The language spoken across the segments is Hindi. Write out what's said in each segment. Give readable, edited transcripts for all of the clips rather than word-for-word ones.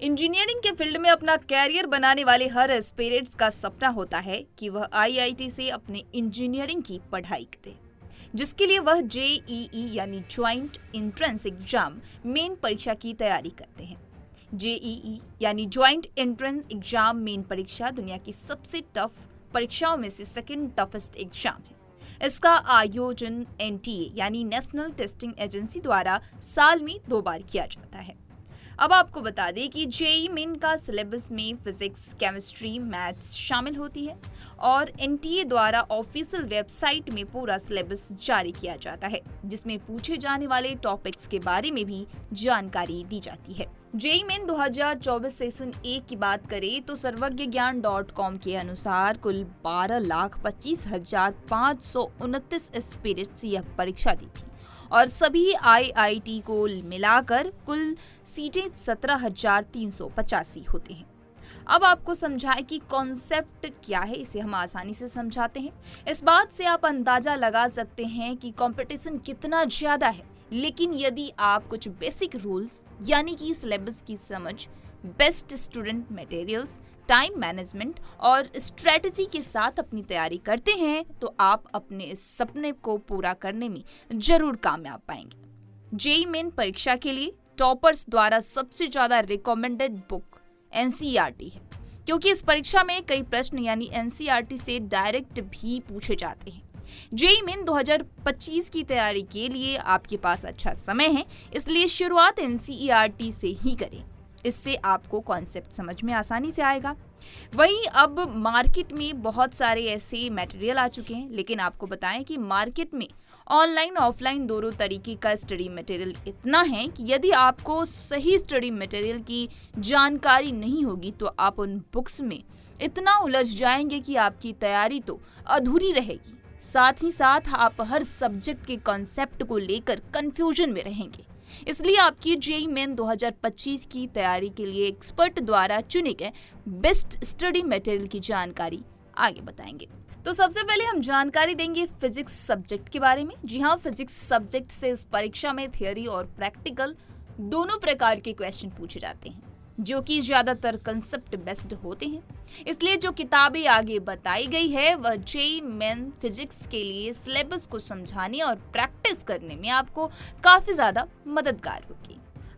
इंजीनियरिंग के फील्ड में अपना कैरियर बनाने वाले हर एस्पिरेंट्स का सपना होता है कि वह आईआईटी से अपने इंजीनियरिंग की पढ़ाई करे, जिसके लिए वह जेईई यानी ज्वाइंट एंट्रेंस एग्जाम मेन परीक्षा की तैयारी करते हैं। जेईई यानी ज्वाइंट एंट्रेंस एग्जाम मेन परीक्षा दुनिया की सबसे टफ परीक्षाओं में से सेकंड टफेस्ट एग्जाम है। इसका आयोजन एनटीए यानी नेशनल टेस्टिंग एजेंसी द्वारा साल में 2 बार किया जाता है। अब आपको बता दें कि जेईई मेन का सिलेबस में फिजिक्स, केमिस्ट्री, मैथ्स शामिल होती है और एनटीए द्वारा ऑफिशियल वेबसाइट में पूरा सिलेबस जारी किया जाता है, जिसमें पूछे जाने वाले टॉपिक्स के बारे में भी जानकारी दी जाती है। जेईई मेन 2024 सेशन 1 की बात करें तो सर्वज्ञज्ञान.com के अनुसार कुल 12,25,529 एस्पिरेंट्स यह परीक्षा दी थी और सभी आईआईटी को मिलाकर कुल सीटें 17,385 होती हैं। अब आपको समझाएं कि कॉन्सेप्ट क्या है, इसे हम आसानी से समझाते हैं। इस बात से आप अंदाजा लगा सकते हैं कि कंपटीशन कितना ज्यादा है, लेकिन यदि आप कुछ बेसिक रूल्स यानी कि सिलेबस की समझ, best student materials, time management और स्ट्रेटजी के साथ अपनी तैयारी करते हैं तो आप अपने इस सपने को पूरा करने में जरूर कामयाब पाएंगे। जेईई मेन परीक्षा के लिए टॉपर्स द्वारा सबसे ज्यादा रिकमेंडेड बुक एनसीईआरटी है, क्योंकि इस परीक्षा में कई प्रश्न यानी एनसीईआरटी से डायरेक्ट भी पूछे जाते हैं। जेईई मेन 2025 की तैयारी के लिए आपके पास अच्छा समय है, इसलिए शुरुआत एनसीईआरटी से ही करें। इससे आपको कॉन्सेप्ट समझ में आसानी से आएगा। वहीं अब मार्केट में बहुत सारे ऐसे मटेरियल आ चुके हैं, लेकिन आपको बताएं कि मार्केट में ऑनलाइन ऑफलाइन दोनों तरीके का स्टडी मटेरियल इतना है कि यदि आपको सही स्टडी मटेरियल की जानकारी नहीं होगी तो आप उन बुक्स में इतना उलझ जाएंगे कि आपकी तैयारी तो अधूरी रहेगी। साथ ही साथ आप हर सब्जेक्ट के कॉन्सेप्ट को लेकर कंफ्यूजन में रहेंगे। इसलिए आपकी जेईई मेन 2025 की तैयारी के लिए एक्सपर्ट द्वारा चुने गए बेस्ट स्टडी मटेरियल की जानकारी आगे बताएंगे। तो सबसे पहले हम जानकारी देंगे फिजिक्स सब्जेक्ट के बारे में। जी हाँ, फिजिक्स सब्जेक्ट से इस परीक्षा में थियरी और प्रैक्टिकल दोनों प्रकार के क्वेश्चन पूछे जाते हैं, जो कि ज्यादातर कंसेप्ट बेस्ड होते हैं। इसलिए जो किताबें आगे बताई गई है वह जेईई मेन फिजिक्स के लिए सिलेबस को समझाने और प्रैक्टिस करने में आपको काफी ज्यादा मददगार होगी।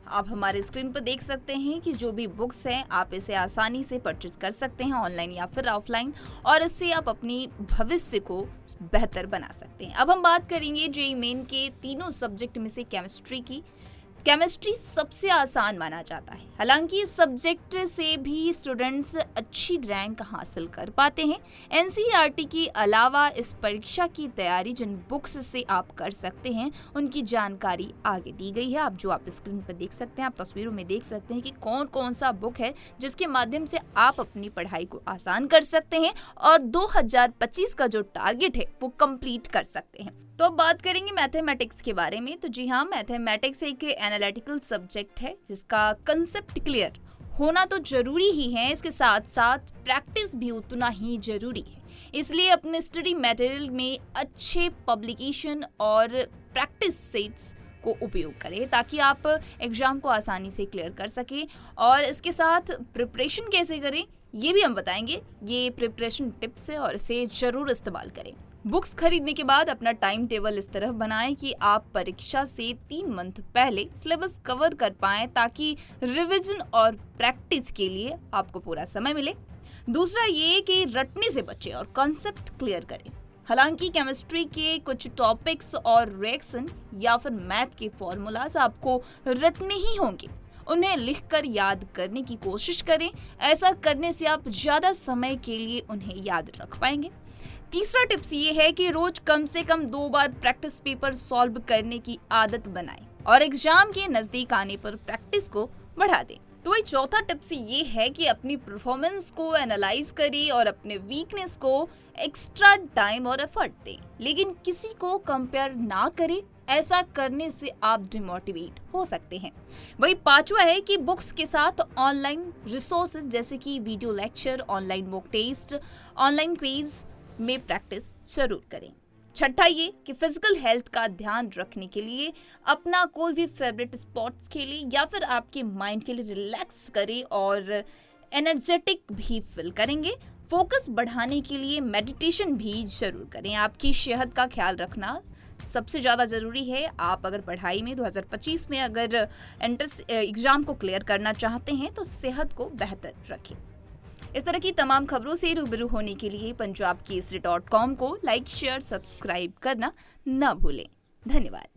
आप हमारे स्क्रीन पर देख सकते हैं कि जो भी बुक्स हैं आप इसे आसानी से परचेज कर सकते हैं, ऑनलाइन या फिर ऑफलाइन, और इससे आप अपनी भविष्य को बेहतर बना सकते हैं। अब हम बात करेंगे जेईई मेन के तीनों सब्जेक्ट में से केमिस्ट्री की। केमिस्ट्री सबसे आसान माना जाता है, हालांकि इस सब्जेक्ट से भी स्टूडेंट्स अच्छी रैंक हासिल कर पाते हैं। एनसीईआरटी के अलावा इस परीक्षा की तैयारी जिन बुक्स से आप कर सकते हैं उनकी जानकारी आगे दी गई है। आप स्क्रीन पर देख सकते हैं, आप तस्वीरों में देख सकते हैं कि कौन कौन सा बुक है जिसके माध्यम से आप अपनी पढ़ाई को आसान कर सकते हैं और 2025 का जो टारगेट है वो कंप्लीट कर सकते हैं। तो अब बात करेंगे मैथमेटिक्स के बारे में। तो जी हाँ, मैथमेटिक्स एक एनालिटिकल सब्जेक्ट है जिसका कंसेप्ट क्लियर होना तो जरूरी ही है, इसके साथ साथ प्रैक्टिस भी उतना ही जरूरी है। इसलिए अपने स्टडी मटेरियल में अच्छे पब्लिकेशन और प्रैक्टिस सेट्स को उपयोग करें ताकि आप एग्जाम को आसानी से क्लियर कर सकें। और इसके साथ प्रिपरेशन कैसे करें ये भी हम बताएंगे। ये प्रिपरेशन टिप्स है और इसे जरूर इस्तेमाल करें। बुक्स खरीदने के बाद अपना टाइम टेबल इस तरह बनाएं कि आप परीक्षा से 3 मंथ पहले सिलेबस कवर कर पाएं, ताकि रिवीजन और प्रैक्टिस के लिए आपको पूरा समय मिले। दूसरा ये कि रटने से बचें और कॉन्सेप्ट क्लियर करें। हालांकि केमिस्ट्री के कुछ टॉपिक्स और रिएक्शन या फिर मैथ के फॉर्मूलाज आपको रटने ही होंगे, उन्हें लिखकर याद करने की कोशिश करें। ऐसा करने से आप ज्यादा समय के लिए उन्हें याद रख पाएंगे। तीसरा टिप्स ये है कि रोज कम से कम 2 बार प्रैक्टिस पेपर सॉल्व करने की आदत बनाएं और एग्जाम के नजदीक आने पर प्रैक्टिस को बढ़ा दें। तो चौथा टिप्स ये है कि अपनी परफॉर्मेंस को एनालाइज करें और अपने वीकनेस को एक्स्ट्रा टाइम और एफर्ट दें, लेकिन किसी को कंपेयर ना करें। ऐसा करने से आप डिमोटिवेट हो सकते हैं। वही पांचवा है कि बुक्स के साथ ऑनलाइन रिसोर्सेज जैसे कि video lecture, online mock test, online quiz में प्रैक्टिस जरूर करें। छठा ये कि फिजिकल हेल्थ का ध्यान रखने के लिए अपना कोई भी फेवरेट स्पोर्ट्स खेलें या फिर आपके माइंड के लिए रिलैक्स करें और एनर्जेटिक भी फील करेंगे। फोकस बढ़ाने के लिए मेडिटेशन भी जरूर करें। आपकी सेहत का ख्याल रखना सबसे ज़्यादा ज़रूरी है। आप अगर पढ़ाई में 2025 में अगर एंट्रेंस एग्ज़ाम को क्लियर करना चाहते हैं तो सेहत को बेहतर रखें। इस तरह की तमाम खबरों से रूबरू होने के लिए punjabkesari.com को लाइक, शेयर, सब्सक्राइब करना न भूलें। धन्यवाद।